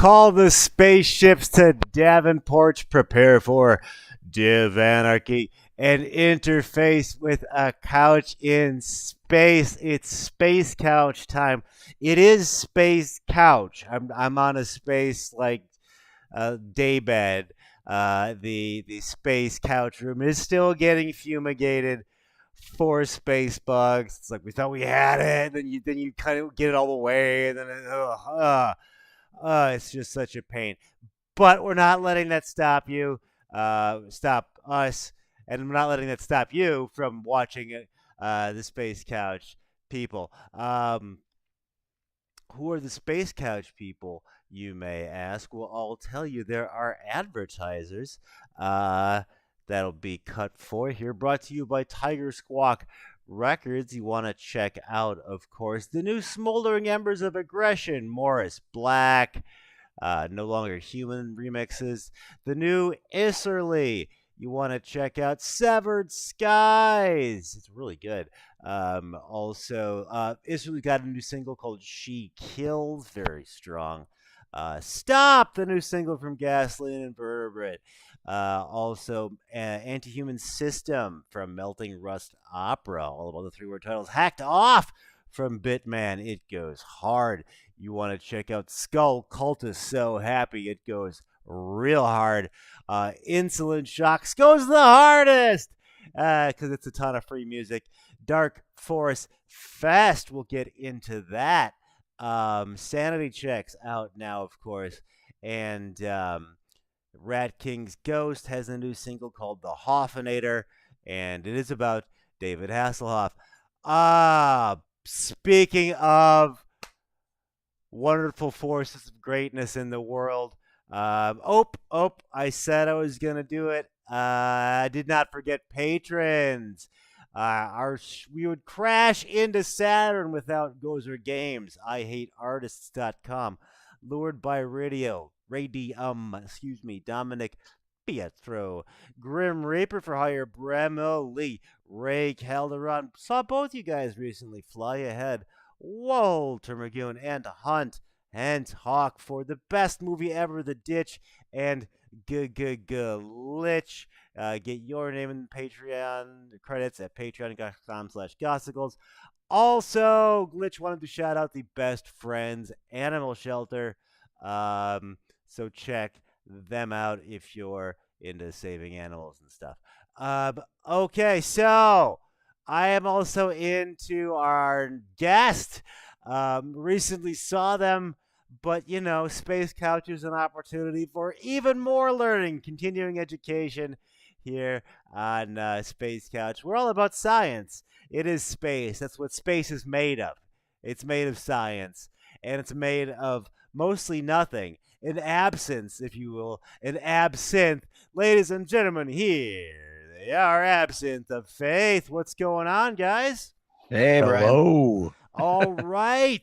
Call the spaceships to Davenport. Prepare for Div Anarchy and interface with a couch in space. It's space couch time. It is space couch. I'm on a space day bed. The space couch room is still getting fumigated for space bugs. It's like we thought we had it, then you kind of get it all the way, and then it's just such a pain. But we're not letting that stop you, stop us, and we're not letting that stop you from watching the Space Couch people. Who are the Space Couch people, you may ask? Well, I'll tell you, there are advertisers that'll be cut for here, brought to you by Tiger Squawk Records. You want to check out, of course, the new Smoldering Embers of Aggression, Morris Black, No Longer Human remixes, the new Isserly. You want to check out Severed Skies. It's really good. Also, Isserly got a new single called She Kills, very strong. Stop, the new single from Gasoline and Vertebrate. Also, Anti-Human System from Melting Rust Opera. All about the three-word titles. Hacked Off from Bitman. It goes hard. You want to check out Skull Cultist So Happy. It goes real hard. Insulin Shocks goes the hardest because it's a ton of free music. Dark Forest Fest. We'll get into that. Sanity Checks out now, of course. And Rat King's Ghost has a new single called The Hoffinator, and it is about David Hasselhoff. Speaking of wonderful forces of greatness in the world, I said I was going to do it. I did not forget patrons. We would crash into Saturn without Gozer Games. IHateArtists.com. Lured by Dominic Pietro. Grim Reaper for Hire, Bremo Lee, Ray Calderon. Saw both you guys recently. Fly Ahead, Walter Magoon, and Hunt and Hawk for the best movie ever, The Ditch, and Glitch. Get your name in Patreon credits at patreon.com/gossicles. Also, Glitch wanted to shout out the Best Friends Animal Shelter. So check them out if you're into saving animals and stuff. Okay, so I am also into our guest. Recently saw them, but Space Couch is an opportunity for even more learning, continuing education here on Space Couch. We're all about science. It is space. That's what space is made of. It's made of science, and it's made of mostly nothing. An absence, if you will, an absinthe. Ladies and gentlemen, here they are, Absinthe of Faith. What's going on, guys? Hey, Brian. Hello. All right.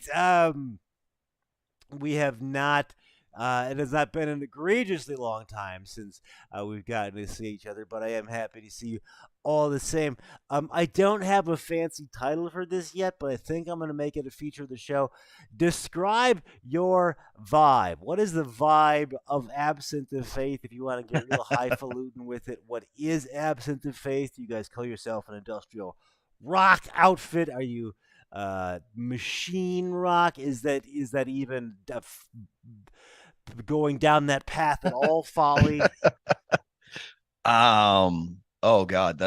We have not. It has not been an egregiously long time since we've gotten to see each other, but I am happy to see you all the same. I don't have a fancy title for this yet, but I think I'm going to make it a feature of the show. Describe your vibe. What is the vibe of Absinthe of Faith? If you want to get real highfalutin with it, what is Absinthe of Faith? Do you guys call yourself an industrial rock outfit? Are you machine rock? Is that even going down that path at all folly? Oh God,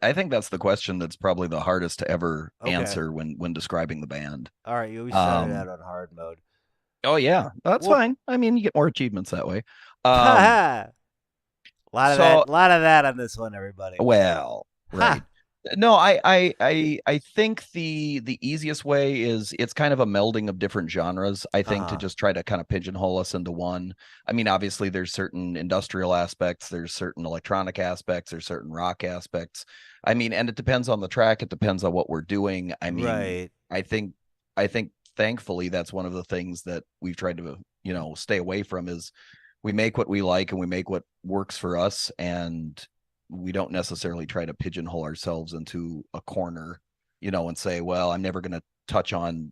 I think that's the question that's probably the hardest to ever answer when describing the band. All right, you always started out on hard mode. Oh yeah, that's fine. I mean, you get more achievements that way. A lot of that on this one, everybody. Well, right. No, I think the easiest way is it's kind of a melding of different genres, I think, to just try to kind of pigeonhole us into one. I mean, obviously there's certain industrial aspects, there's certain electronic aspects, there's certain rock aspects. I mean, and it depends on the track, it depends on what we're doing. I mean, right. I think thankfully that's one of the things that we've tried to, stay away from is we make what we like and we make what works for us, and we don't necessarily try to pigeonhole ourselves into a corner, and say, well, I'm never going to touch on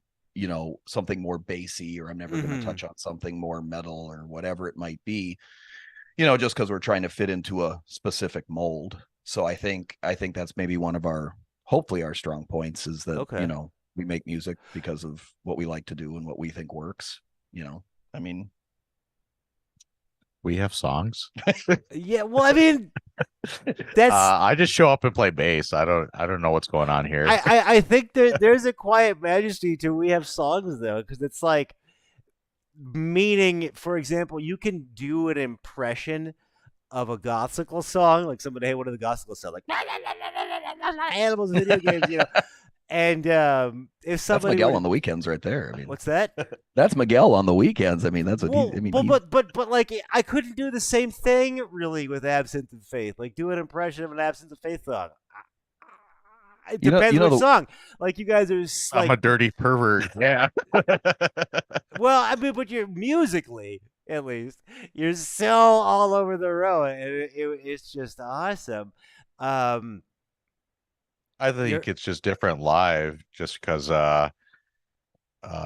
something more bassy, or I'm never going to Mm-hmm. touch on something more metal or whatever it might be, just because we're trying to fit into a specific mold. So I think that's maybe one of our, hopefully our strong points, is that, Okay. we make music because of what we like to do and what we think works. I mean, We have songs. Yeah. Well, I mean, that's. I just show up and play bass. I don't know what's going on here. I think there's a quiet majesty to we have songs though, because it's like meaning. For example, you can do an impression of a gospel song, like somebody, hey, what are the gospel songs, like animals, video games, And if that's somebody Miguel were on the weekends right there. I mean, what's that? that's Miguel on the weekends. I mean, that's what he. I mean, but like I couldn't do the same thing really with Absinthe of Faith. Like do an impression of an Absinthe of Faith song. It depends which song. Like you guys are like, I'm a dirty pervert. Yeah. well, I mean, but you're musically at least you're so all over the road, and it's just awesome. I think it's just different live, just because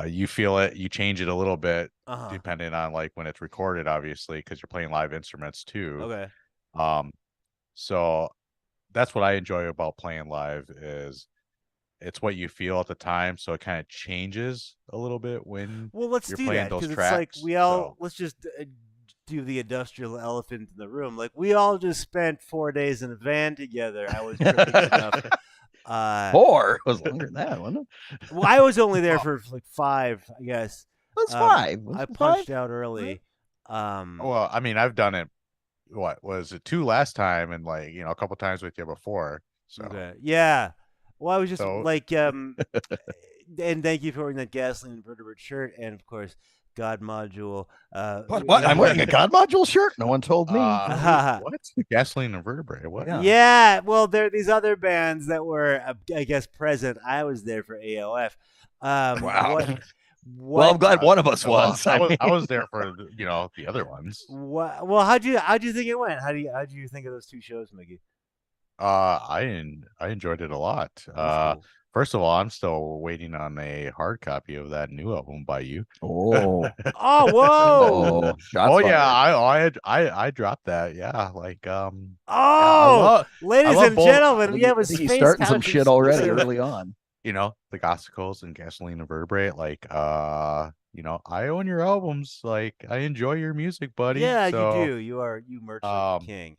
you feel it, you change it a little bit depending on like when it's recorded, obviously, because you're playing live instruments too. Okay. So that's what I enjoy about playing live, is it's what you feel at the time, so it kind of changes a little bit when let's you're do playing that, those because tracks. it's like let's just do the industrial elephant in the room. Like we all just spent 4 days in a van together. I was tripping enough. 4 it was longer than that, wasn't it? Well, I was only there for like 5, I guess. That's 5. I punched out early. Well, I mean, I've done it. What was it, 2 last time, and like a couple times with you before. So okay, yeah. Well, I was just like, and thank you for wearing that gasoline invertebrate shirt, and of course, God module. What? I'm wearing a God module shirt? No one told me. What's the gasoline invertebrate? What? Yeah. Well, there are these other bands that were, I guess, present. I was there for AOF. Wow. Well, I'm glad one of us was. I was there for the other ones. Well, how'd you think it went? How do you think of those 2 shows, Mickey? I enjoyed it a lot. Cool. First of all, I'm still waiting on a hard copy of that new album by you. Oh. Oh, whoa. Oh yeah, I dropped that. Yeah, like ladies and gentlemen, we have a space starting some shit already early on. The Gossicles and Gasoline Invertebrate, like I own your albums, like I enjoy your music, buddy. Yeah, you do. You merch king.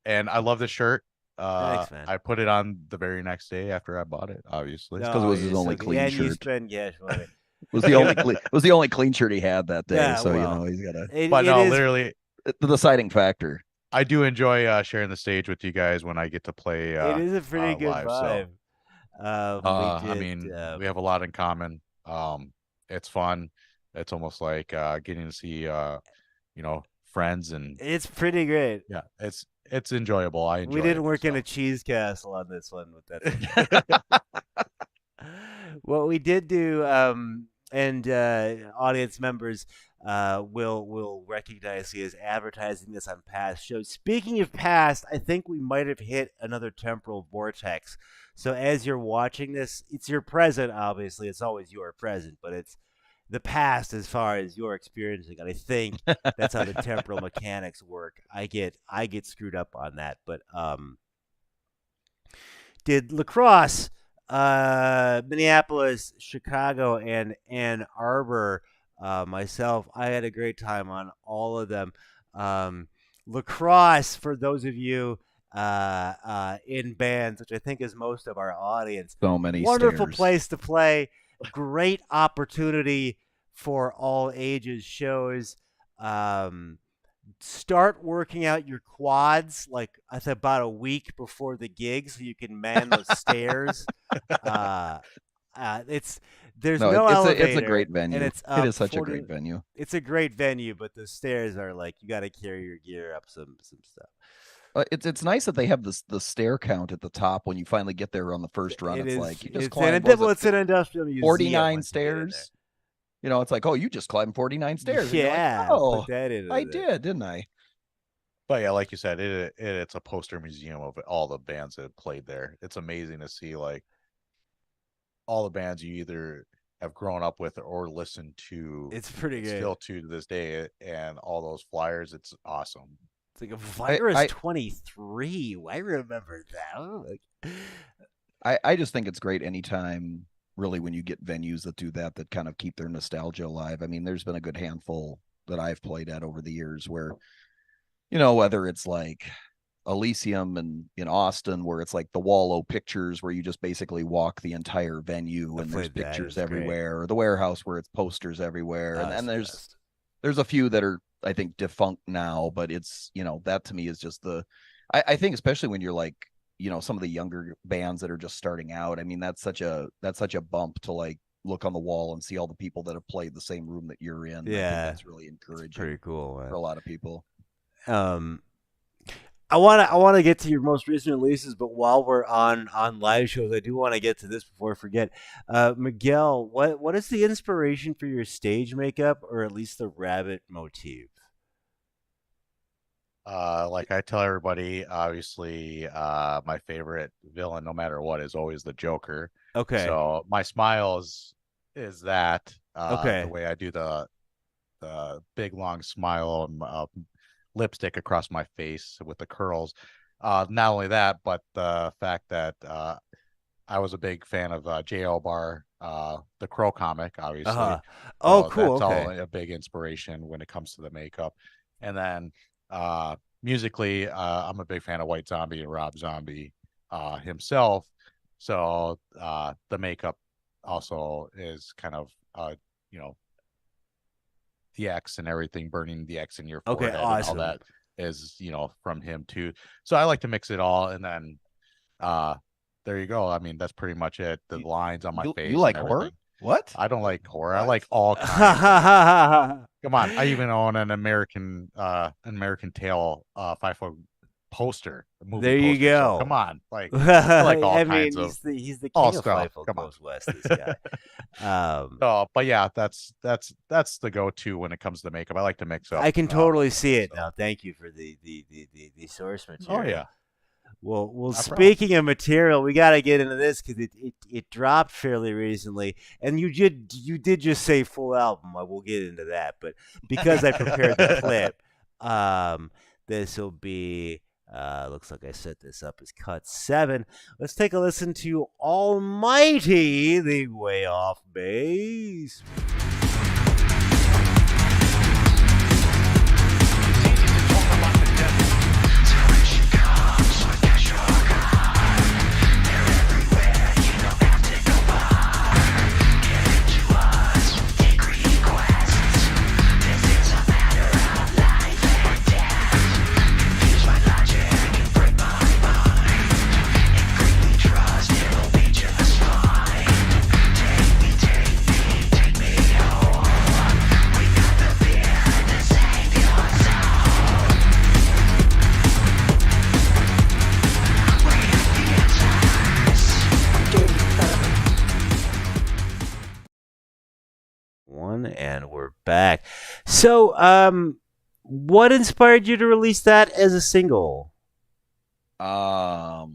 And I love the shirt. Thanks, man. I put it on the very next day after I bought it, obviously. Because it was his only clean shirt. You spend cash money. It was the only clean shirt he had that day. Yeah, so he's got a. But no, literally, the deciding factor. I do enjoy sharing the stage with you guys when I get to play. It is a pretty good live, vibe. I mean, we have a lot in common. It's fun. It's almost like getting to see friends, and it's pretty great. Yeah, it's enjoyable. I enjoy. We didn't work in a cheese castle on this one with that. What we did do, and audience members will recognize he is advertising this on past shows. Speaking of past, I think we might have hit another temporal vortex. So as you're watching this, it's your present, obviously. It's always your present, but it's the past as far as you're experiencing it. I think that's how the temporal mechanics work. I get screwed up on that. But did lacrosse, Minneapolis, Chicago, and Ann Arbor. Myself, I had a great time on all of them. Lacrosse, for those of you in bands, which I think is most of our audience. So many wonderful stairs. Place to play. Great opportunity for all ages shows. Start working out your quads like about a week before the gig so you can man those stairs. There's no elevator. It's a great venue. And it is such a great venue. It's a great venue, but the stairs are like you got to carry your gear up some stuff. It's nice that they have the stair count at the top when you finally get there on the first run. It's like you just climb. It's an industrial museum. 49 stairs. It's like, oh, you just climbed 49 stairs. Yeah. Like, oh, I did, didn't I? But yeah, like you said, it's a poster museum of all the bands that have played there. It's amazing to see like all the bands you either have grown up with or listened to. It's pretty good. Still to this day, and all those flyers, it's awesome. It's like a Virus 23. I remember that. I just think it's great anytime, really, when you get venues that do that kind of keep their nostalgia alive. I mean, there's been a good handful that I've played at over the years where, whether it's like Elysium in Austin, where it's like the Wallow Pictures, where you just basically walk the entire venue and there's pictures everywhere, or the Warehouse, where it's posters everywhere. And then there's a few that are, I think, defunct now, but it's, that to me is just I think, especially when you're like, some of the younger bands that are just starting out. I mean, that's such a bump to like look on the wall and see all the people that have played the same room that you're in. Yeah, I think that's really encouraging. It's pretty cool, man. For a lot of people. I want to get to your most recent releases, but while we're on live shows, I do want to get to this before I forget. Miguel, what is the inspiration for your stage makeup, or at least the rabbit motif? Like I tell everybody, obviously, my favorite villain, no matter what, is always the Joker. Okay. So my smile is that. Okay. The way I do the big long smile and lipstick across my face with the curls. Not only that, but the fact that I was a big fan of J.L. Barr, the Crow comic, obviously. Oh, so cool. That's okay. all a big inspiration when it comes to the makeup. And then musically, I'm a big fan of White Zombie and Rob Zombie himself. So the makeup also is kind of, the X and everything, burning the X in your forehead. Okay, awesome. And all that is, from him too. So I like to mix it all. And then there you go. I mean, that's pretty much it. The lines on my face. You like horror? What? I don't like horror. I like all kinds. Come on. I even own an American Tail 5-foot poster. There you go. So, come on. Like, I like all kinds of he's the king of 5-foot goes west, this guy. But yeah, that's the go-to when it comes to makeup. I like to mix up. I can totally see it now. Thank you for the source material. Oh yeah. Well, speaking of material, we got to get into this because it dropped fairly recently, and you did just say full album. I will get into that, but because I prepared the clip, this will be looks like I set this up as cut 7. Let's take a listen to Almighty, the Way Off Bass. And we're back. So, what inspired you to release that as a single? Well,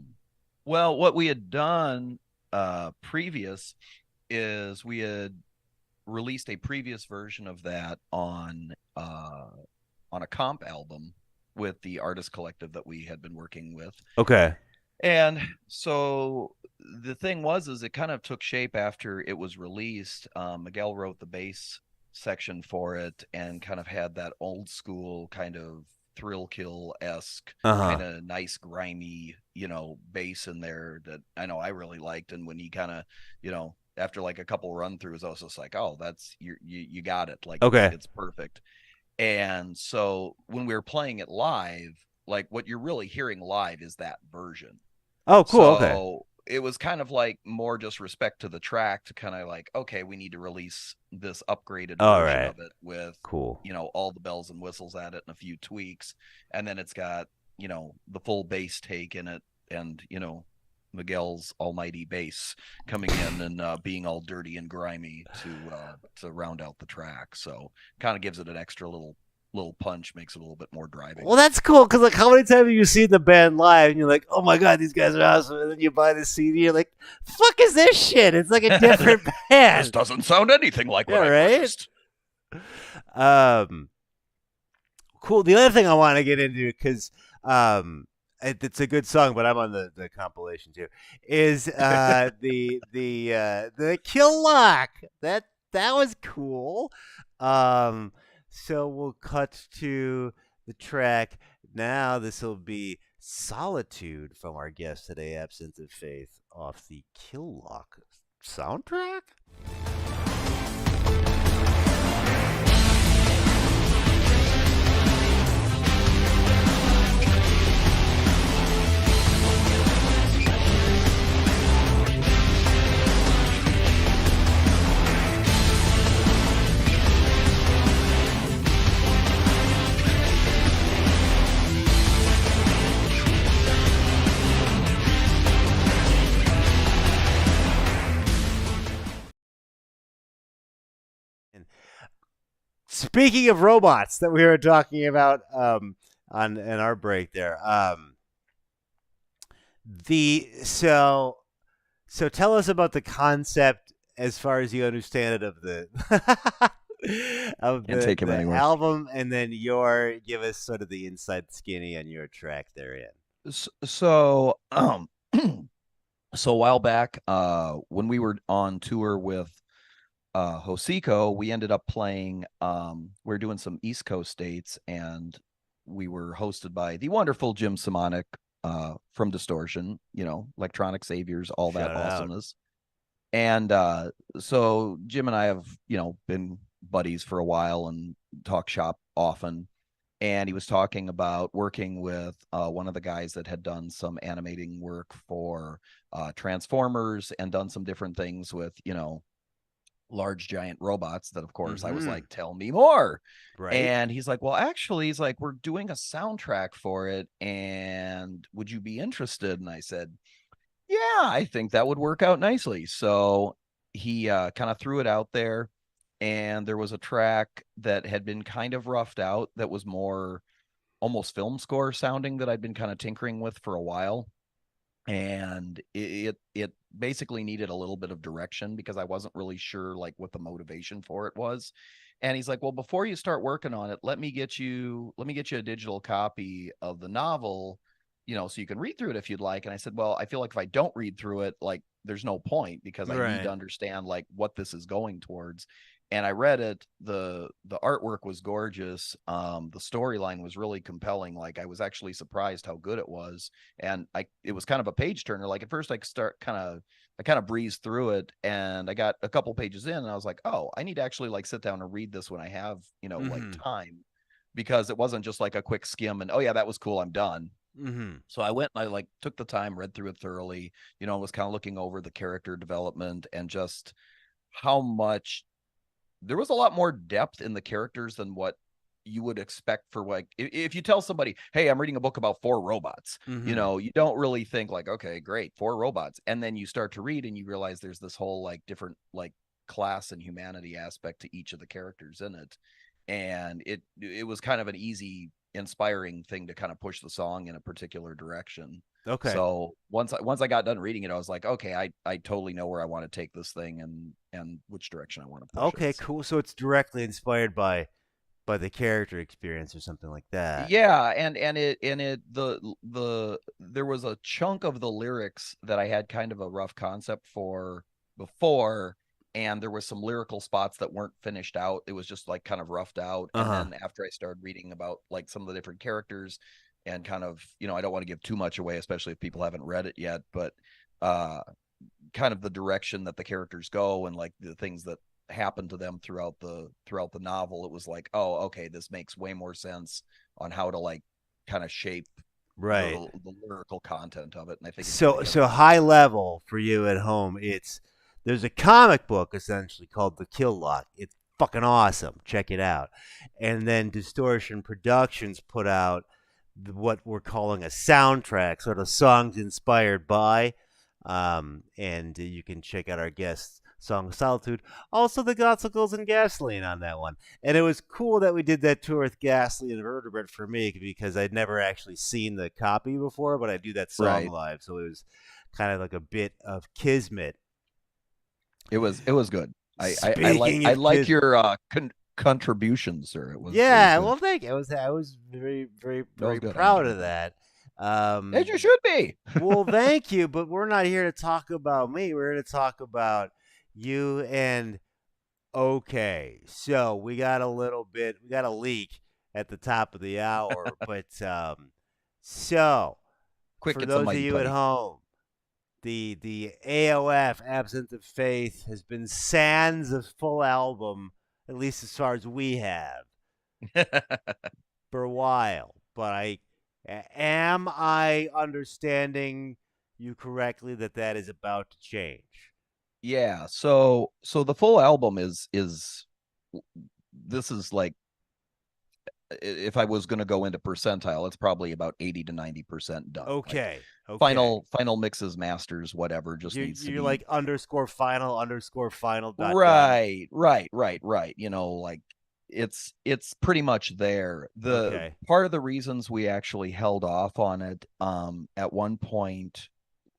what we had done previous is we had released a previous version of that on a comp album with the artist collective that we had been working with. Okay. And so the thing was, it kind of took shape after it was released. Miguel wrote the bass section for it and kind of had that old school kind of Thrill Kill-esque kind of nice grimy, bass in there that I know I really liked. And when he kind of, after like a couple run throughs, I was just like, oh, that's you got it. Like, okay, it's perfect. And so when we were playing it live, like what you're really hearing live is that version. Oh, cool. So okay. It was kind of like more just respect to the track to kind of like, okay, we need to release this upgraded version of it with, cool, all the bells and whistles at it and a few tweaks. And then it's got, the full bass take in it and, Miguel's almighty bass coming in and being all dirty and grimy to round out the track. So kind of gives it an extra little little punch makes it a little bit more driving. Well, that's cool because like, how many times have you seen the band live and you're like, oh my god, these guys are awesome, and then you buy the CD, you're like, fuck is this shit? It's like a different band. This doesn't sound anything like what I purchased. Cool. The other thing I want to get into because it's a good song, but I'm on the compilation too. Is the Kill Lock that was cool. So we'll cut to the track now. This will be Solitude from our guest today, Absinthe of Faith, off the Kill Lock soundtrack. Speaking of robots that we were talking about in our break there, so tell us about the concept as far as you understand it of the the album, and then give us sort of the inside skinny on your track therein. So so a while back, when we were on tour with Hosiko, we ended up playing, we're doing some East Coast dates, and we were hosted by the wonderful Jim Simonik from Distortion, Electronic Saviors, all that awesomeness. And so Jim and I have, been buddies for a while and talk shop often. And he was talking about working with one of the guys that had done some animating work for Transformers and done some different things with, large giant robots that, of course, I was like, tell me more. Right. And he's like, well, actually, he's like, we're doing a soundtrack for it, and would you be interested? And I said, yeah, I think that would work out nicely. So he kind of threw it out there, and there was a track that had been kind of roughed out that was more almost film score sounding that I'd been kind of tinkering with for a while. And it basically needed a little bit of direction because I wasn't really sure like what the motivation for it was. And he's like, well, before you start working on it, let me get you a digital copy of the novel, so you can read through it if you'd like. And I said, well, I feel like if I don't read through it, like there's no point, because I need to understand like what this is going towards. And I read it. The artwork was gorgeous. The storyline was really compelling. Like, I was actually surprised how good it was. And it was kind of a page turner. Like, at first I kind of breezed through it, and I got a couple pages in, and I was like, oh, I need to actually like sit down and read this when I have, like time, because it wasn't just like a quick skim and, oh yeah, that was cool, I'm done. So I went and I like took the time, read through it thoroughly, was kind of looking over the character development and just how much there was a lot more depth in the characters than what you would expect for, like, if you tell somebody, hey, I'm reading a book about 4 robots, you don't really think like, okay, great, 4 robots. And then you start to read and you realize there's this whole like different like class and humanity aspect to each of the characters in it. And it was kind of an easy, inspiring thing to kind of push the song in a particular direction. Okay. So once I got done reading it, I was like, okay, I totally know where I want to take this thing and which direction I want to push it. Okay, cool. So it's directly inspired by the character experience or something like that. Yeah, and there was a chunk of the lyrics that I had kind of a rough concept for before, and there was some lyrical spots that weren't finished out. It was just like kind of roughed out. And then after I started reading about like some of the different characters and kind of, I don't want to give too much away, especially if people haven't read it yet, but kind of the direction that the characters go and like the things that happen to them throughout the novel, it was like, oh, okay, this makes way more sense on how to like kind of shape the lyrical content of it. And I think so high level for you at home, there's a comic book essentially called The Kill Lock. It's fucking awesome. Check it out. And then Distortion Productions put out what we're calling a soundtrack, sort of songs inspired by. And you can check out our guest's song Solitude. Also, the Godsicles and Gasoline on that one. And it was cool that we did that tour with Gasoline and Vertebrate for me because I'd never actually seen the copy before, but I do that song live. So it was kind of like a bit of kismet. It was good. I like your contributions, sir. It was well, thank you. I was very proud of that. As you should be. Well, thank you, but we're not here to talk about me. We're here to talk about you. And okay, so we got a leak at the top of the hour, but so quick, for those of you at home, the AOF Absinthe of Faith has been sans a full album, at least as far as we have, for a while. But am I understanding you correctly that is about to change? Yeah. So the full album is this is like, if I was going to go into percentile, it's probably about 80 to 90% done. Okay. Final mixes, masters, whatever. Just needs to be like _final. Right. You know, like it's pretty much there. The part of the reasons we actually held off on it at one point,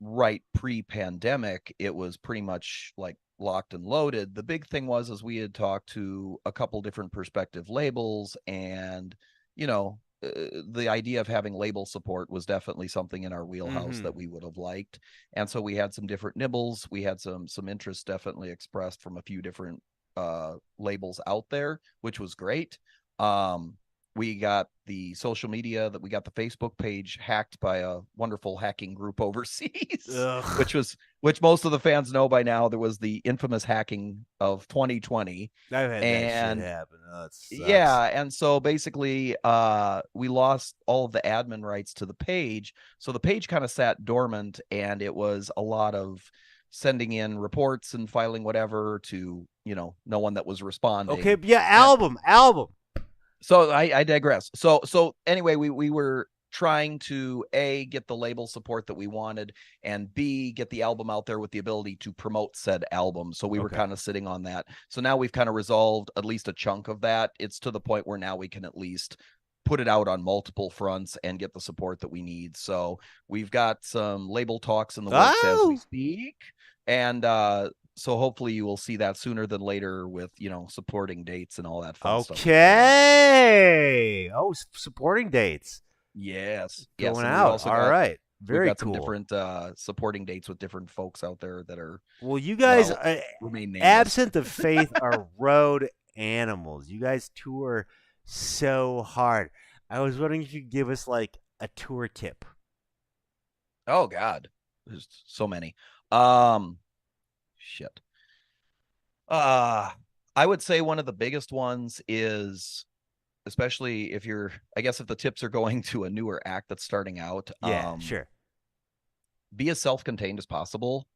right pre-pandemic, it was pretty much like locked and loaded. The big thing was we had talked to a couple different perspective labels, and you know, the idea of having label support was definitely something in our wheelhouse that we would have liked. And so we had some different nibbles. We had some interest definitely expressed from a few different labels out there, which was great. We got the social media, that we got the Facebook page hacked by a wonderful hacking group overseas, which most of the fans know by now. There was the infamous hacking of 2020. I've had that shit happen. Yeah, and so basically we lost all of the admin rights to the page. So the page kind of sat dormant, and it was a lot of sending in reports and filing whatever to, you know, no one that was responding. Okay, yeah, album. So I digress. So anyway, we were trying to A, get the label support that we wanted, and B, get the album out there with the ability to promote said album. So we were kind of sitting on that. So now we've kind of resolved at least a chunk of that. It's to the point where now we can at least put it out on multiple fronts and get the support that we need. So we've got some label talks in the works as we speak. And so hopefully you will see that sooner than later with, you know, supporting dates and all that fun stuff. Okay. Oh, supporting dates. Yes. Going out. All right. Very got cool. Some different supporting dates with different folks out there that are. Well, you guys, Absinthe of Faith, are road animals. You guys tour so hard. I was wondering if you could give us like a tour tip. Oh God, there's so many. Shit. I would say one of the biggest ones is, especially if you're, I guess if the tips are going to a newer act that's starting out. Yeah, sure. Be as self-contained as possible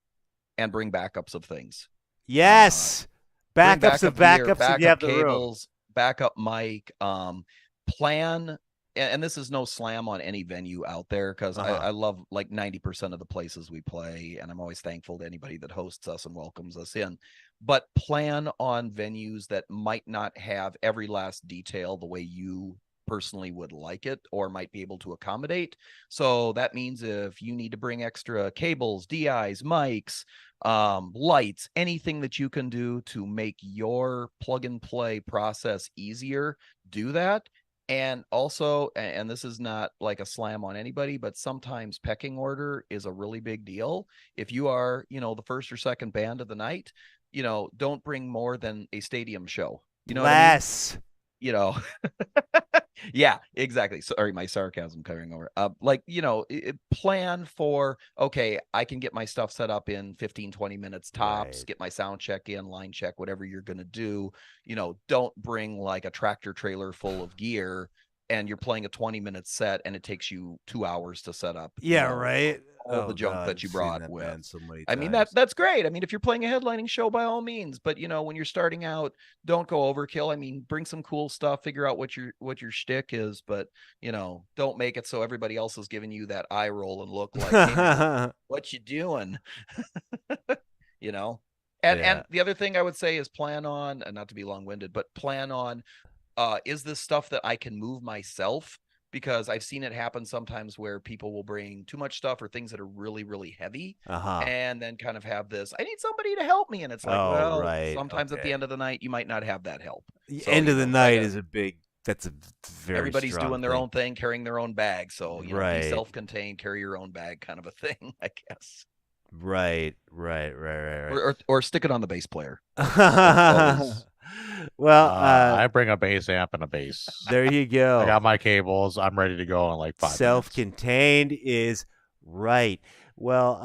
and bring backups of things. Yes. Backups of backups backup if you have the cables, backup mic, plan. And this is no slam on any venue out there, because I love like 90% of the places we play, and I'm always thankful to anybody that hosts us and welcomes us in. But plan on venues that might not have every last detail the way you personally would like it or might be able to accommodate. So that means if you need to bring extra cables, DIs, mics, lights, anything that you can do to make your plug and play process easier, do that. And also, and this is not like a slam on anybody, but sometimes pecking order is a really big deal. If you are, you know, the first or second band of the night, you know, don't bring more than a stadium show. You know Less. What I mean? You know, yeah, exactly. Sorry, my sarcasm carrying over. Like, you know, plan for, okay, I can get my stuff set up in 15, 20 minutes tops, get my sound check in, line check, whatever you're going to do. You know, don't bring like a tractor trailer full of gear and you're playing a 20-minute set and it takes you 2 hours to set up. Yeah, right. All the junk that you brought with. So I mean, that's great. I mean, if you're playing a headlining show, by all means, but you know, when you're starting out, don't go overkill. I mean, bring some cool stuff, figure out what your shtick is, but you know, don't make it so everybody else is giving you that eye roll and look like, hey, man, what you doing? You know? And the other thing I would say is plan on, and not to be long-winded, but plan on, is this stuff that I can move myself? Because I've seen it happen sometimes where people will bring too much stuff or things that are really, really heavy, and then kind of have this, I need somebody to help me. And it's like, sometimes at the end of the night, you might not have that help. So, end of the night is that's a very everybody's doing their own thing, carrying their own bag. So, be self-contained, carry your own bag kind of a thing, I guess. Right. Or stick it on the bass player. Well, I bring a bass amp and a bass. There you go. I got my cables. I'm ready to go in like 5 minutes. Self-contained is right. Well,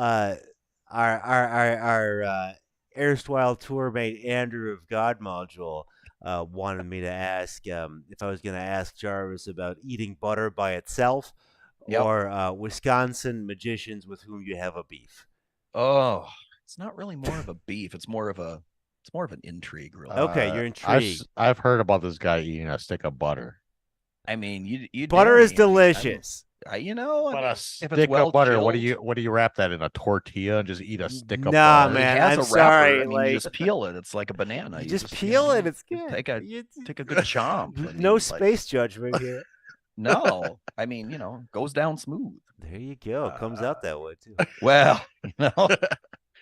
our erstwhile tour mate Andrew of God Module wanted me to ask if I was going to ask Jarvis about eating butter by itself, or Wisconsin magicians with whom you have a beef. Oh, it's not really more of a beef. It's more of an intrigue, really. Okay, you're intrigued. I've heard about this guy eating a stick of butter. I mean, you butter is delicious. But a stick of butter. What do you wrap that in, a tortilla and just eat a stick of butter? Nah, man, I'm sorry. You just peel it. It's like a banana. You just peel it. It's good. Take a good chomp. No space judgment here. No, I mean, goes down smooth. There you go. It comes out that way too. Well,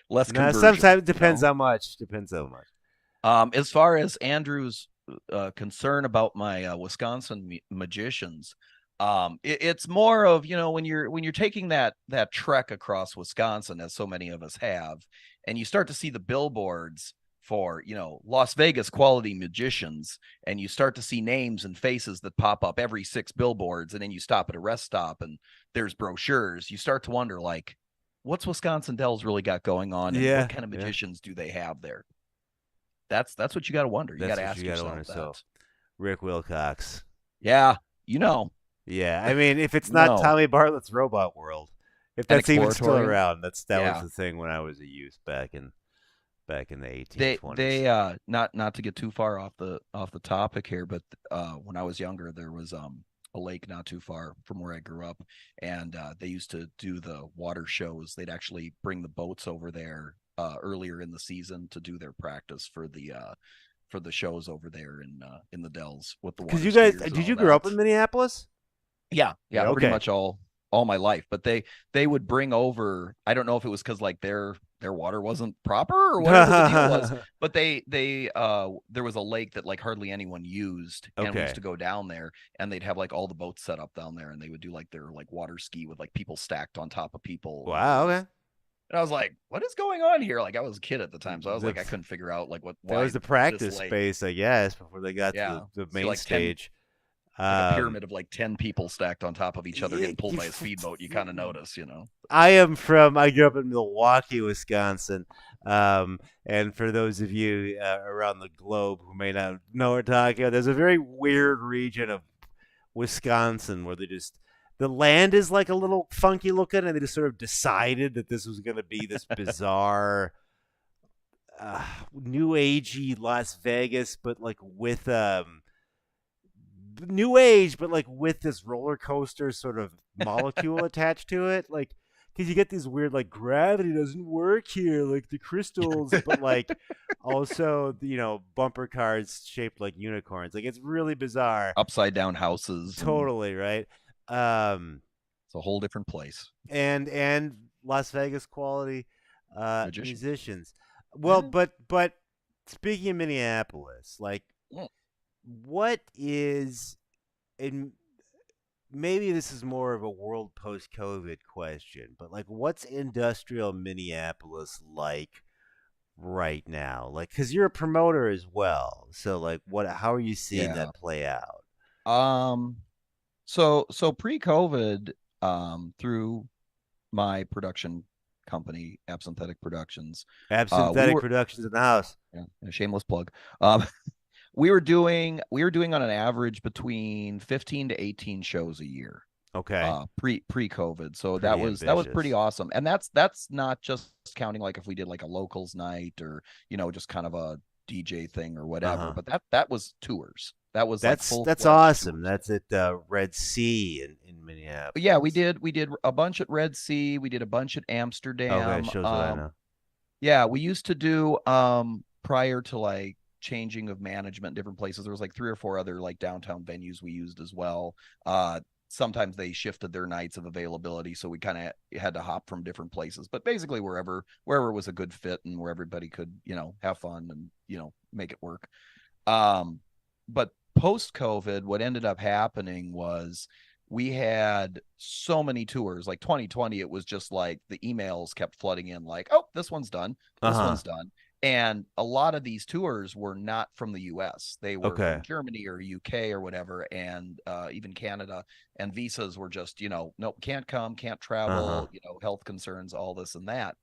less conversion. Sometimes it depends how much. As far as Andrew's concern about my Wisconsin magicians, it's more of, when you're taking that trek across Wisconsin, as so many of us have, and you start to see the billboards for, Las Vegas quality magicians, and you start to see names and faces that pop up every 6 billboards, and then you stop at a rest stop and there's brochures. You start to wonder, like, what's Wisconsin Dells really got going on, and what kind of magicians do they have there? That's what you got to wonder. You got to ask yourself that. So, Rick Wilcox. Yeah, Yeah, I mean, if it's not Tommy Bartlett's Robot World, if that's even still around, that was the thing when I was a youth back in the 1820s. They not to get too far off the topic here, but when I was younger, there was a lake not too far from where I grew up, and they used to do the water shows. They'd actually bring the boats over there earlier in the season to do their practice for the shows over there in the Dells with the water. Because you guys, did you grow up in Minneapolis? Yeah, pretty much all my life. But they would bring over, I don't know if it was because like their water wasn't proper or whatever the deal was, but they there was a lake that like hardly anyone used, and we used to go down there, and they'd have like all the boats set up down there, and they would do like their like water ski with like people stacked on top of people. Wow. Okay. And I was like, what is going on here? Like, I was a kid at the time, so I was like, I couldn't figure out like what. That was the practice space, I guess, before they got to the main stage. Like a pyramid of like 10 people stacked on top of each other getting pulled by a speedboat. You kind of notice, I grew up in Milwaukee, Wisconsin. And for those of you around the globe who may not know what we're talking about, there's a very weird region of Wisconsin where the land is like a little funky looking, and they just sort of decided that this was going to be this bizarre, new agey Las Vegas, but like with new age, but like with this roller coaster sort of molecule attached to it, like because you get these weird like gravity doesn't work here, like the crystals, but like also bumper cars shaped like unicorns, like it's really bizarre, upside down houses, totally right. It's a whole different place, and Las Vegas quality musicians. Well, but speaking of Minneapolis, like. What is, and maybe this is more of a world post-COVID question, but like, what's industrial Minneapolis like right now? Like, because you're a promoter as well, so like, how are you seeing that play out? So pre-COVID, through my production company, Absynthetic Productions. Absynthetic Productions in the house. Yeah, a shameless plug. We were doing on an average between 15 to 18 shows a year. Okay. Pre-COVID. So that was pretty awesome. And that's not just counting like if we did like a locals night or, just kind of a DJ thing or whatever, but that was tours. That's awesome. That's at Red Sea in Minneapolis. Yeah, we did a bunch at Red Sea. We did a bunch at Amsterdam. Okay, shows what I know. Yeah, we used to do prior to like changing of management in different places. There was like 3 or 4 other like downtown venues we used as well. Sometimes they shifted their nights of availability, so we kind of had to hop from different places. But basically wherever was a good fit and where everybody could, have fun and, make it work. But post COVID, what ended up happening was we had so many tours. Like 2020, it was just like the emails kept flooding in, like, oh, this one's done, this one's done. And a lot of these tours were not from the US. They were from Germany or UK or whatever, and even Canada. And visas were just, nope, can't come, can't travel, health concerns, all this and that.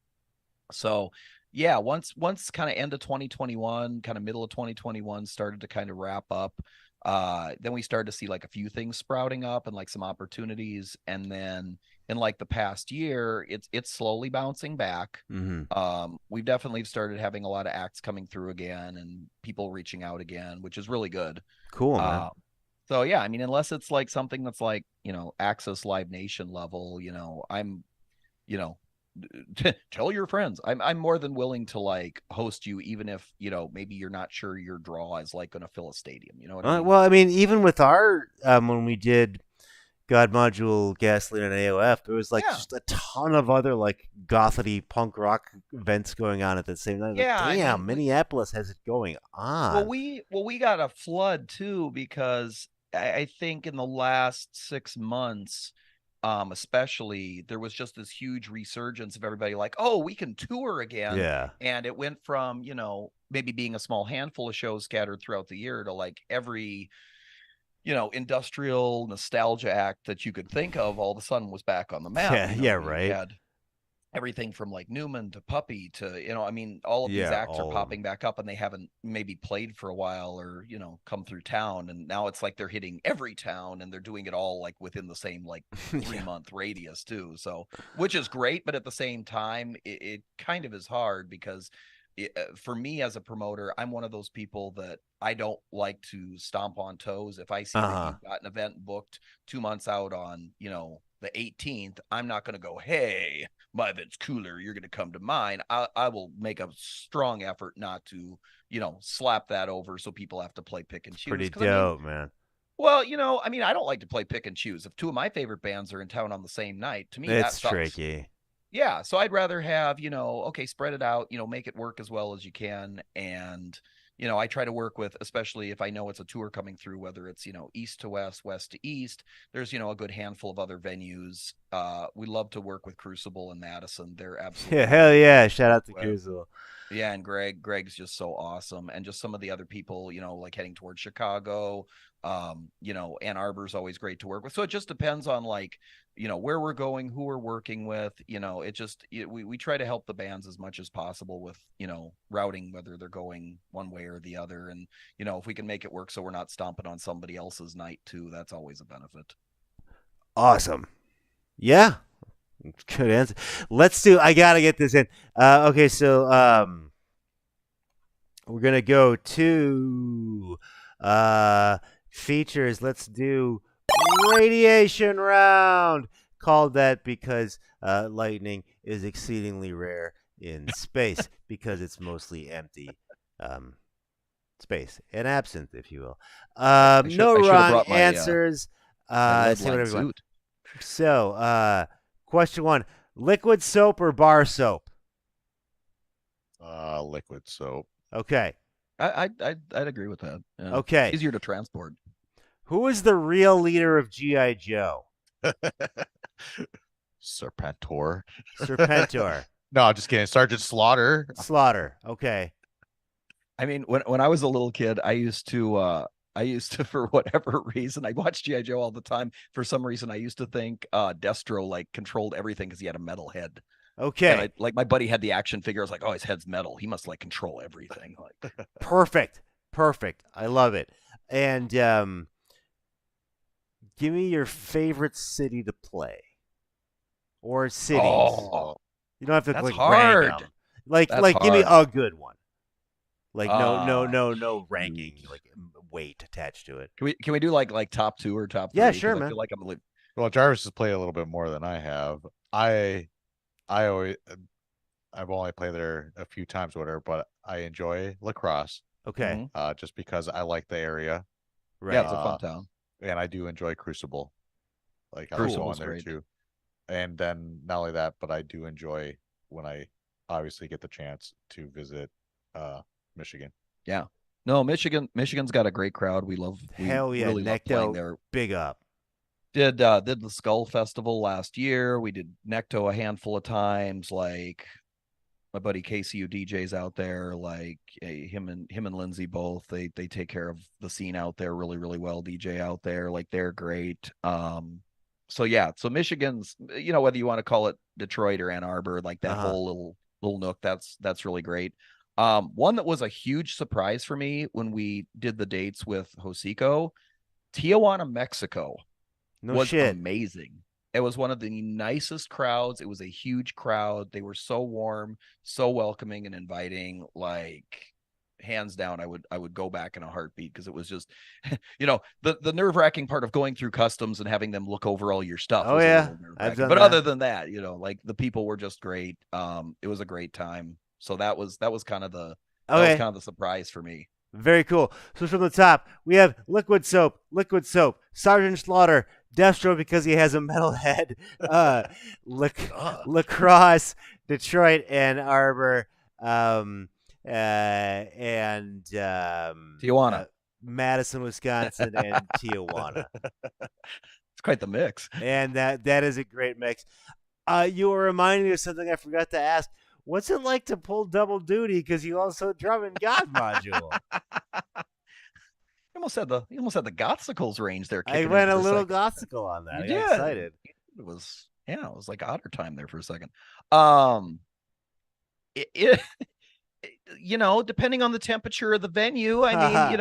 So yeah, once kind of end of 2021, kind of middle of 2021 started to kind of wrap up. Then we started to see like a few things sprouting up and like some opportunities. And then in like the past year, it's slowly bouncing back. We've definitely started having a lot of acts coming through again and people reaching out again, which is really good. Cool, man. So yeah, I mean, unless it's like something that's like, Access Live Nation level, I'm, tell your friends. I'm more than willing to like host you, even if maybe you're not sure your draw is like going to fill a stadium. You know what I mean? Well, I mean, even with our when we did God Module, Gasoline, and AOF, there was like just a ton of other like gothity punk rock events going on at the same time. Yeah, like, damn, Minneapolis has it going on. Well, we got a flood too because I think in the last 6 months, especially, there was just this huge resurgence of everybody like, oh, we can tour again. Yeah. And it went from, maybe being a small handful of shows scattered throughout the year to like every, industrial nostalgia act that you could think of all of a sudden was back on the map. Yeah, right. You had everything from like Newman to Puppy to, I mean, all of these acts are popping back up and they haven't maybe played for a while or, come through town. And now it's like they're hitting every town and they're doing it all like within the same like 3-month radius too. So, which is great. But at the same time, it kind of is hard because for me as a promoter, I'm one of those people that I don't like to stomp on toes. If I see that you've got an event booked 2 months out on, the 18th, I'm not going to go, hey, my event's cooler, you're going to come to mine. I will make a strong effort not to, slap that over so people have to play pick and choose. Pretty dope, man. Well, I mean, I don't like to play pick and choose. If 2 of my favorite bands are in town on the same night, to me, it's that sucks. tricky. Yeah, so I'd rather have, okay, spread it out, make it work as well as you can. And, I try to work with, especially if I know it's a tour coming through, whether it's, east to west, west to east, there's, a good handful of other venues. We love to work with Crucible and Madison. They're absolutely hell yeah. Shout out to Crucible. Yeah, and Greg's just so awesome. And just some of the other people, like heading towards Chicago, Ann Arbor's always great to work with. So it just depends on like, where we're going, who we're working with, we try to help the bands as much as possible with, routing, whether they're going one way or the other. And, if we can make it work so we're not stomping on somebody else's night too, that's always a benefit. Awesome. Yeah. Good answer. I gotta get this in. Okay, so we're gonna go to features. Let's do radiation round. Called that because lightning is exceedingly rare in space because it's mostly empty space and absinthe, if you will. No wrong answers. Say whatever you want. So, question 1: liquid soap or bar soap? Liquid soap. Okay. I'd agree with that. Yeah. Okay. Easier to transport. Who is the real leader of G.I. Joe? Serpentor. No, I'm just kidding. Sergeant Slaughter. Okay. I mean, when I was a little kid, I used to, for whatever reason, I watched G.I. Joe all the time. For some reason, I used to think Destro like controlled everything because he had a metal head. Okay. And like my buddy had the action figure. I was like, oh, his head's metal. He must like control everything. Like, Perfect. I love it. And give me your favorite city to play, or cities. Oh, you don't have to that's like hard. rank them. Like give me a good one. Like no ranking, like weight attached to it. Can we do like top 2 or top 3? Yeah, sure, man. I feel like Well, Jarvis has played a little bit more than I have. I I've only played there a few times with her, but I enjoy lacrosse. Okay. Just because I like the area. Right. Yeah, it's a fun town. And I do enjoy Crucible. Like I like Crucible's going there great. too. And then not only that, but I do enjoy when I obviously get the chance to visit Michigan. Yeah. No, Michigan's got a great crowd. We Hell yeah, really love playing Necto, there. big up. Did the Skull Festival last year. We did Necto a handful of times. Like my buddy Casey, who DJs out there, like him and Lindsay both. They take care of the scene out there really well. DJ out there, like they're great. So yeah, so Michigan's, whether you want to call it Detroit or Ann Arbor, like that whole little nook, that's really great. One that was a huge surprise for me when we did the dates with Hocico, Tijuana, Mexico. Was amazing. It was one of the nicest crowds. It was a huge crowd. They were so warm, so welcoming and inviting. Like hands down, I would go back in a heartbeat, because it was just, the nerve-wracking part of going through customs and having them look over all your stuff. Oh yeah, I've done but that. Other than that, like the people were just great. It was a great time. So that was kind of the surprise for me. Very cool. So from the top, we have Liquid Soap, Sergeant Slaughter, Destro because he has a metal head, Lacrosse, Detroit, Ann Arbor, and Tijuana, Madison, Wisconsin, and Tijuana. It's quite the mix. And that is a great mix. You were reminding me of something I forgot to ask. What's it like to pull double duty? Because you also drum in God Module. You almost had the Gothsicles range there. I went a little Gothical on that. I got excited. It was like Otter time there for a second. Depending on the temperature of the venue, I mean,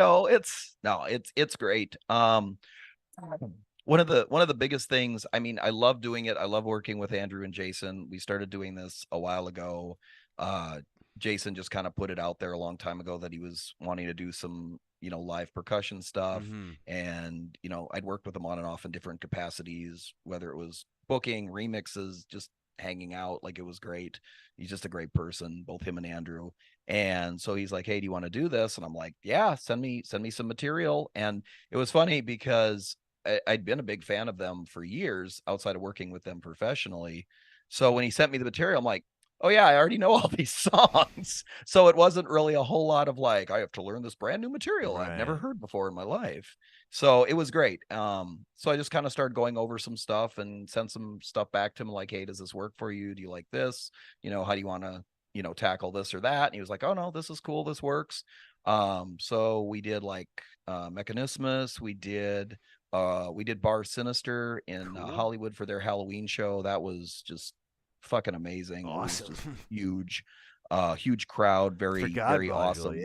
it's great. One of the biggest things, I mean, I love doing it. I love working with Andrew and Jason. We started doing this a while ago. Jason just kind of put it out there a long time ago that he was wanting to do some, live percussion stuff. And, I'd worked with him on and off in different capacities, whether it was booking, remixes, just hanging out. Like, it was great. He's just a great person, both him and Andrew. And so he's like, hey, do you want to do this? And I'm like, yeah, send me some material. And it was funny because I'd been a big fan of them for years outside of working with them professionally. So when he sent me the material, I'm like, oh yeah, I already know all these songs. So it wasn't really a whole lot of like, I have to learn this brand new material I've never heard before in my life. So it was great. So I just kind of started going over some stuff and sent some stuff back to him, like, hey, does this work for you? Do you like this? How do you want to, tackle this or that? And he was like, oh no, this is cool. This works. So we did like Mechanismus. We did Bar Sinister in Hollywood for their Halloween show. That was just fucking amazing. Awesome. It was just huge crowd, very awesome.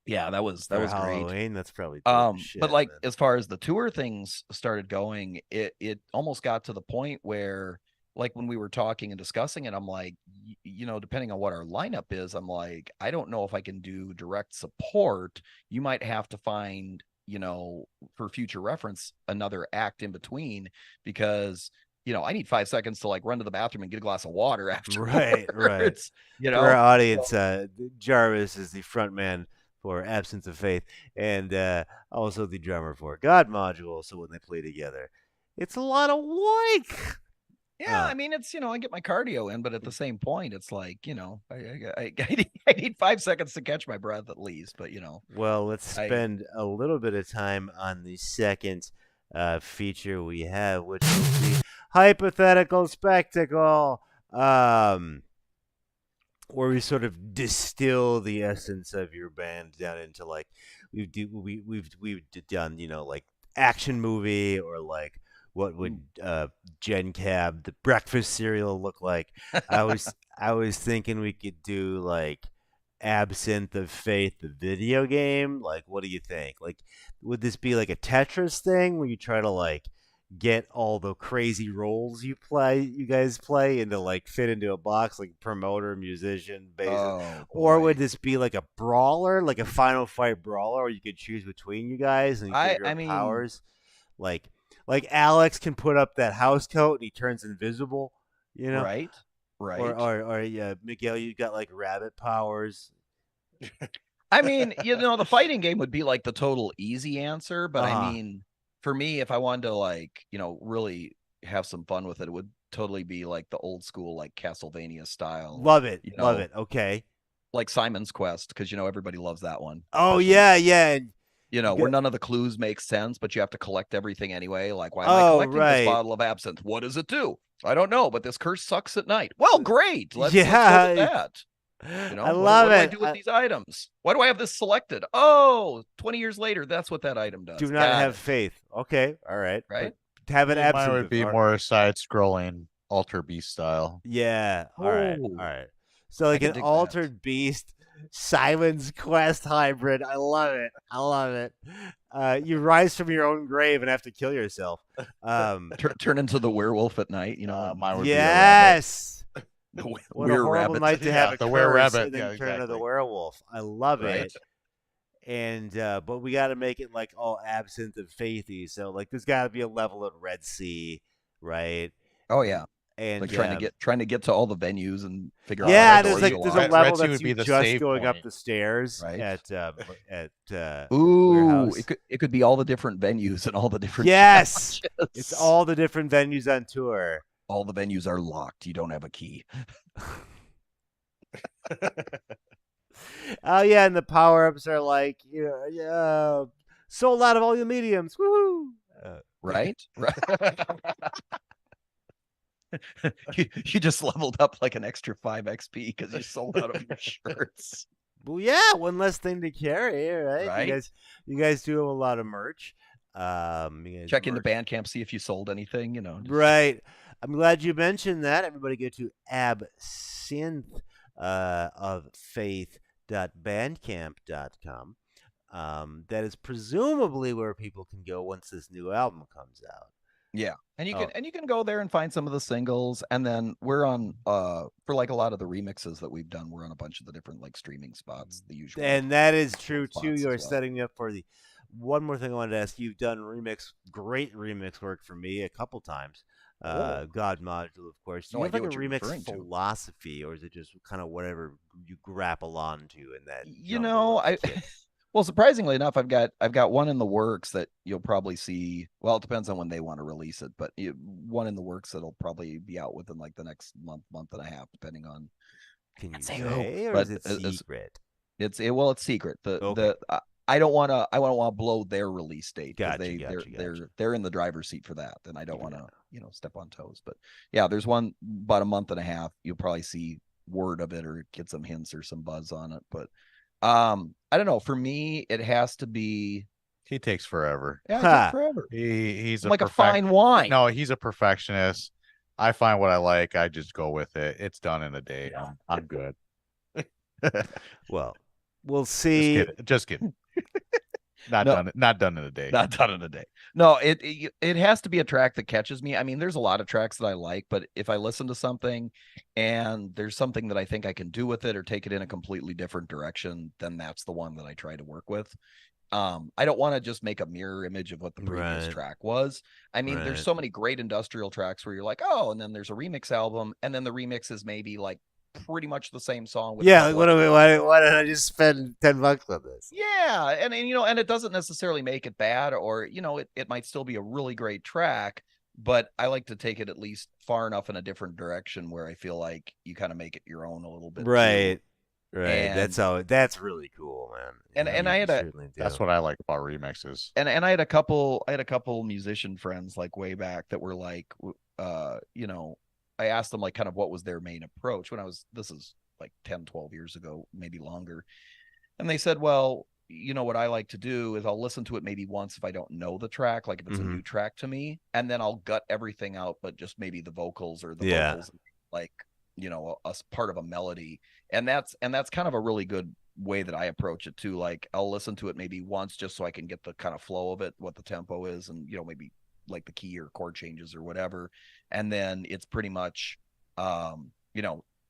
Yeah, that was Halloween, great. That's probably shit, but like, as far as the tour things started going, it almost got to the point where, like, when we were talking and discussing it, I'm like, depending on what our lineup is, I'm like, I don't know if I can do direct support. You might have to find, for future reference, another act in between, because I need 5 seconds to like run to the bathroom and get a glass of water after. Right. For our audience, Jarvis is the front man for Absinthe of Faith, and also the drummer for God Module. So when they play together, it's a lot of work. Yeah, I mean, it's, I get my cardio in, but at the same point, it's like, I need 5 seconds to catch my breath at least, but Well, let's spend a little bit of time on the second feature we have, which is the Hypothetical Spectacle, where we sort of distill the essence of your band down into, like, we've done, like action movie, or like, what would Gen Cab, the breakfast cereal, look like? I was thinking we could do like Absinthe of Faith, the video game. Like, what do you think? Like, would this be like a Tetris thing where you try to like get all the crazy roles you guys play into like fit into a box, like promoter, musician, bassist? Or would this be like a brawler, like a Final Fight brawler, where you could choose between you guys and your powers? Like Alex can put up that house coat and he turns invisible, Right. Right. Or Miguel, you got like rabbit powers. I mean, the fighting game would be like the total easy answer, but I mean, for me, if I wanted to like, really have some fun with it, it would totally be like the old school, like Castlevania style. Love it. Love it. Okay. Like Simon's Quest, because everybody loves that one. Oh yeah, yeah. Where none of the clues make sense, but you have to collect everything anyway. Like, why am I collecting this bottle of absinthe? What does it do? I don't know, but this curse sucks at night. Well, great. Let's go with that. I love what do I do with these items? Why do I have this selected? Oh, 20 years later, that's what that item does. Do not have faith. Okay, all right. Right? But have an absinthe. Mine would be more side-scrolling Altered Beast style. Yeah. All right. So like an Altered Beast Simon's Quest hybrid. I love it. You rise from your own grave and have to kill yourself. Turn into the werewolf at night. Mine would be what a horrible night to have the were-rabbit, and then turn into the werewolf. I love it. And but we got to make it like all absinthe and faithy. So like there's got to be a level at Red Sea, right? Oh yeah. And like trying to get to all the venues and figure out. Yeah, there's a level that's you just going point. up the stairs at Ooh, it could be all the different venues and all the different challenges. It's all the different venues on tour. All the venues are locked. You don't have a key. Oh yeah, and the power-ups are like sold out of all your mediums. Woohoo! Right? you just leveled up like an extra 5 XP because you sold out of your shirts. Well, yeah, one less thing to carry, right? You guys do have a lot of merch. Check into Bandcamp, see if you sold anything. Right. I'm glad you mentioned that. Everybody go to ABSYNTHE of faith.bandcamp.com. That is presumably where people can go once this new album comes out. Yeah, and you can go there and find some of the singles, and then we're on for like a lot of the remixes that we've done. We're on a bunch of the different like streaming spots, the usual. And that is true too. You're setting me up for the one more thing I wanted to ask. You've done great remix work for me a couple times. God Module, of course. Do you have like a remix philosophy, or is it just kind of whatever you grapple onto in that? Well, surprisingly enough, I've got one in the works that you'll probably see. Well, it depends on when they want to release it, but one in the works that'll probably be out within like the next month and a half, depending on. Can you say, or is it secret? It's secret. I don't want to blow their release date. They're in the driver's seat for that, and I don't want to step on toes. But yeah, there's one about a month and a half. You'll probably see word of it or get some hints or some buzz on it, but. I don't know. For me, it has to be. He takes forever. Yeah, it takes forever. He's like a fine wine. No, he's a perfectionist. I find what I like. I just go with it. It's done in a day. I'm good. Well, we'll see. Just kidding. Not done in a day. Not done in a day. No, it has to be a track that catches me. I mean, there's a lot of tracks that I like, but if I listen to something and there's something that I think I can do with it or take it in a completely different direction, then that's the one that I try to work with. I don't want to just make a mirror image of what the previous track was. I mean, there's so many great industrial tracks where you're like, oh, and then there's a remix album, and then the remix is maybe like pretty much the same song. Why did I just spend $10 on this? Yeah, and it doesn't necessarily make it bad, or it might still be a really great track, but I like to take it at least far enough in a different direction where I feel like you kind of make it your own a little bit. Right. That's really cool, man. And I had that's what I like about remixes. And I had a couple musician friends like way back that were like, I asked them like kind of what was their main approach this is like 10, 12 years ago, maybe longer. And they said, well, what I like to do is I'll listen to it maybe once if I don't know the track, like if it's a new track to me, and then I'll gut everything out, but just maybe the vocals or the vocals, like, a part of a melody. And that's kind of a really good way that I approach it too. Like I'll listen to it maybe once just so I can get the kind of flow of it, what the tempo is, and, maybe like the key or chord changes or whatever. And then it's pretty much,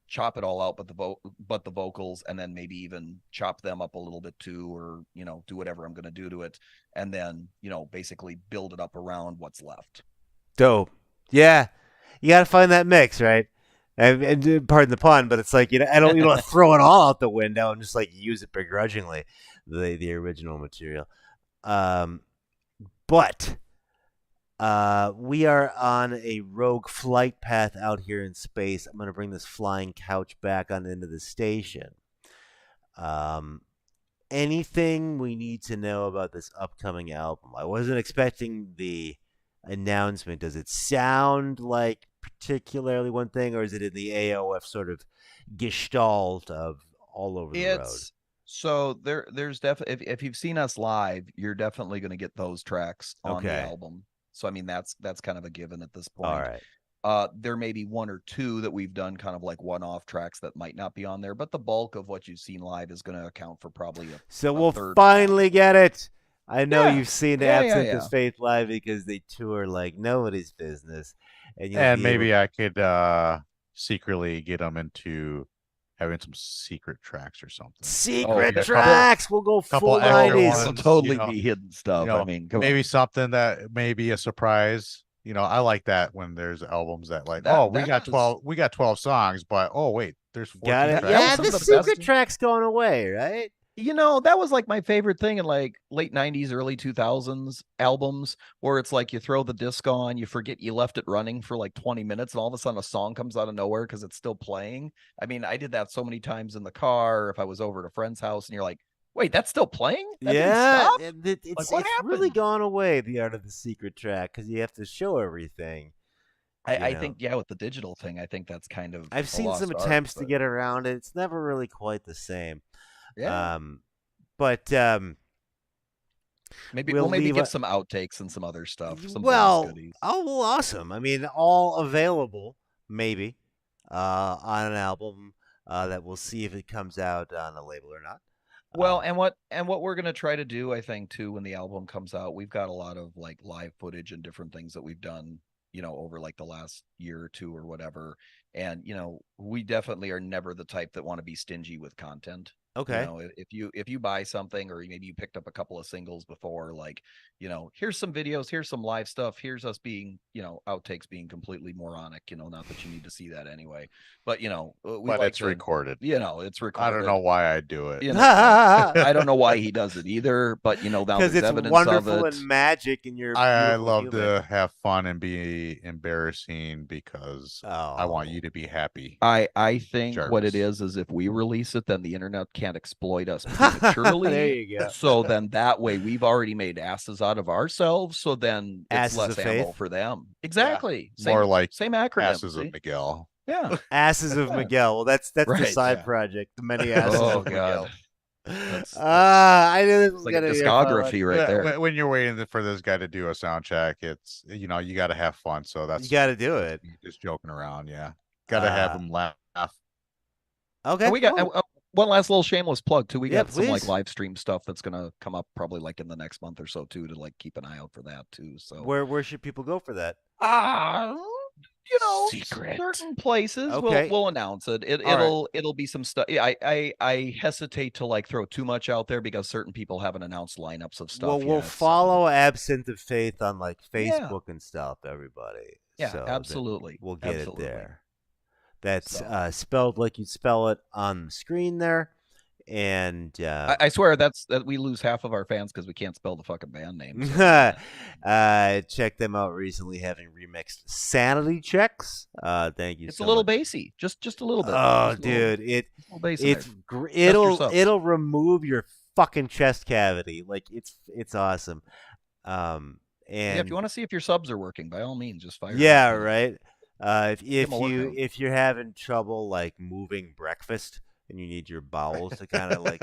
chop it all out, but the vocals, and then maybe even chop them up a little bit too, or, do whatever I'm going to do to it. And then, basically build it up around what's left. Dope. Yeah. You got to find that mix, right? and pardon the pun, but it's like you don't throw it all out the window and just like use it begrudgingly, the original material. But we are on a rogue flight path out here in space. I'm going to bring this flying couch back on into the station. Anything we need to know about this upcoming album? I wasn't expecting the announcement. Does it sound like particularly one thing, or is it in the AOF sort of gestalt of all over the road? So there's definitely, if you've seen us live, you're definitely going to get those tracks on the album. So I mean that's kind of a given at this point. All right. There may be one or two that we've done kind of like one-off tracks that might not be on there, but the bulk of what you've seen live is going to account for probably we'll finally get it. I know you've seen Absinthe of Faith live because they tour like nobody's business, and maybe I could secretly get them into having some secret tracks or something. Secret tracks. We'll go full 90s. It'll totally be hidden stuff. I mean, maybe something that may be a surprise. I like that when there's albums that like, we got 12 songs, but wait, there's 14 tracks. Yeah, the secret tracks going away, right? That was like my favorite thing in like late 90s, early 2000s albums, where it's like you throw the disc on, you forget you left it running for like 20 minutes, and all of a sudden a song comes out of nowhere because it's still playing. I mean, I did that so many times in the car, if I was over at a friend's house, and you're like, wait, that's still playing? It's really gone away, the art of the secret track, because you have to show everything. I think, with the digital thing, I think that's kind of... I've seen some attempts to get around it. It's never really quite the same. Yeah. But maybe we'll get some outtakes and some other stuff. Awesome. I mean, all available, maybe, on an album that we'll see if it comes out on a label or not. Well, and what we're gonna try to do, I think, too, when the album comes out, we've got a lot of like live footage and different things that we've done, over like the last year or two or whatever. And we definitely are never the type that want to be stingy with content. Okay. If you buy something, or maybe you picked up a couple of singles before, like, here's some videos, here's some live stuff, here's us being, outtakes being completely moronic, not that you need to see that anyway, but it's recorded. It's recorded. I don't know why I do it. I don't know why he does it either, but now there's evidence wonderful of it. and magic, and I love to have fun and be embarrassing because I want you to be happy. I think Jarvis. What it is if we release it, then the internet can't exploit us prematurely. There you go. So then that way we've already made asses out of ourselves. So then it's less ammo for them. Exactly. Yeah. More like same acronym. Asses of Miguel. Yeah. Asses of Miguel. Well, that's right, the side project. The many asses of Miguel. I knew this was like a discography right there. When you're waiting for this guy to do a sound check, it's you got to have fun. So that's you got to do it. Just joking around, got to have him laugh. Okay. We got one last little shameless plug too. We got some like live stream stuff that's gonna come up probably like in the next month or so too, to like keep an eye out for that too. So where should people go for that? Secret. Certain places. Okay. We'll announce it. It'll be some stuff. I hesitate to like throw too much out there because certain people haven't announced lineups of stuff. Well, we'll follow Absinthe of Faith on like Facebook and stuff, everybody. Yeah, so absolutely. We'll get it there. That's spelled like you spell it on the screen there. And I swear that we lose half of our fans because we can't spell the fucking band names. Check them out recently, having remixed Sanity Checks. Thank you. It's a little bassy, just a little bit. Oh, dude, it'll remove your fucking chest cavity. Like it's awesome. And if you want to see if your subs are working, by all means, just fire. Yeah, right. If you're having trouble like moving breakfast and you need your bowels to kind of like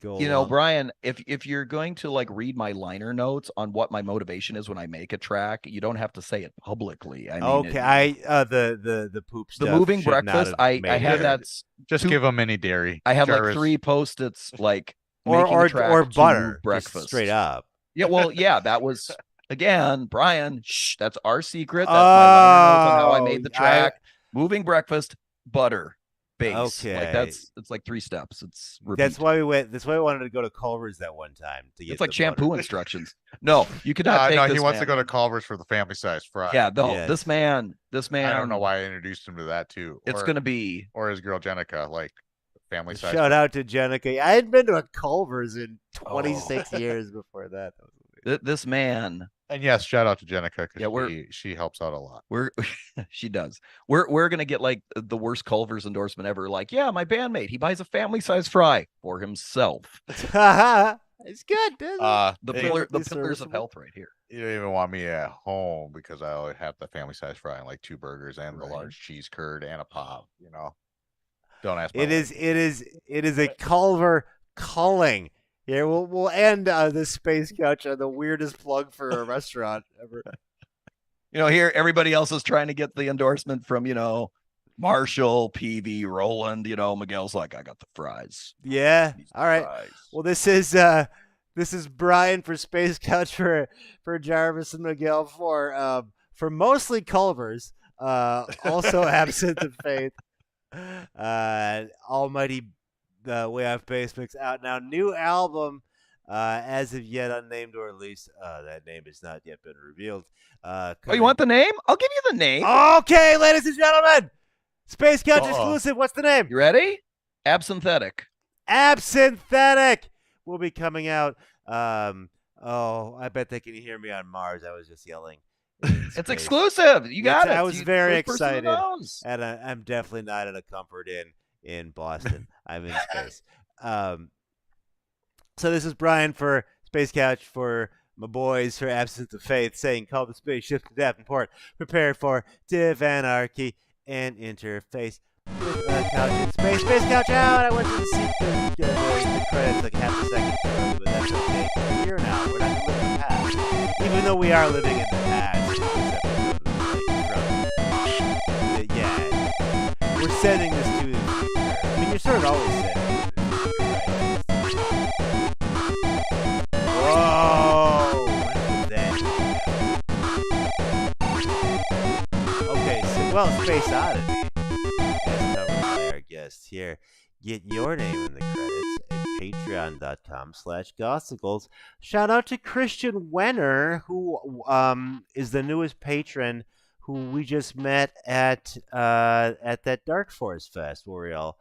go along. Brian, if you're going to like read my liner notes on what my motivation is when I make a track, you don't have to say it publicly. I mean, the poop stuff, the moving breakfast, I had that. Just give them any dairy. I had like 3 post-its like or butter breakfast straight up. Yeah, well, that was again, Brian. Shh, that's our secret. That's my liner notes on how I made the track. Moving breakfast, butter. base. Okay. Like it's like 3 steps. It's repeat. That's why we wanted to go to Culver's that one time to get. It's like shampoo instructions. No, you could not. No, he wants to go to Culver's for the family size fry. Yeah, no, Yes. this man. I don't know why I introduced him to that too. It's gonna be his girl Jenica, like family size. Shout out to Jenica. I hadn't been to a Culver's in 26 years before that. This man. And yes, shout out to Jenica because yeah, she helps out a lot. She does. We're gonna get like the worst Culver's endorsement ever. Like, yeah, my bandmate, he buys a family size fry for himself. It's good. The pillars of health right here. You don't even want me at home because I always have the family size fry and like 2 burgers and the large cheese curd and a pop. You know, don't ask. It is a Culver culling. Here, we'll end this Space Couch on the weirdest plug for a restaurant ever. Here everybody else is trying to get the endorsement from Marshall, PV, Roland. Miguel's like, I got the fries. Yeah. All right. Fries. Well, this is Brian for Space Couch for Jarvis and Miguel for mostly Culver's. Also Absinthe of Faith. Almighty. The Way Off Base Mix out now. New album, as of yet unnamed or released. That name has not yet been revealed. You want the name? I'll give you the name. Okay, ladies and gentlemen. Space Couch exclusive. What's the name? You ready? Absynthetic. Absynthetic will be coming out. I bet they can hear me on Mars. I was just yelling. It's exclusive. You got it. I was very excited. And I'm definitely not at a Comfort Inn in Boston. I'm in space. So this is Brian for Space Couch for my boys for Absinthe of Faith saying call the spaceship to depth and port. Prepare for div anarchy and interface. Space Couch out. I went to the credits like half a second ago, but that's okay. We're here now. We're not living in the past. Even though we are living in the past. We're sending this to you're sort of always sending Whoa! What is that? Okay, so, Space Oddity. As covered by our guest here. Get your name in the credits at patreon.com/gossicles. Shout out to Christian Wenner, who is the newest patron who we just met at that Dark Force Fest where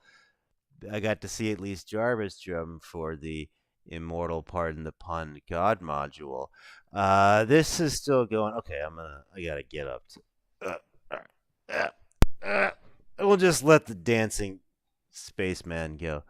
I got to see at least Jarvis drum for the Immortal Pardon the Pun God module. This is still going. Okay, I gotta get up to. We'll just let the dancing spaceman go.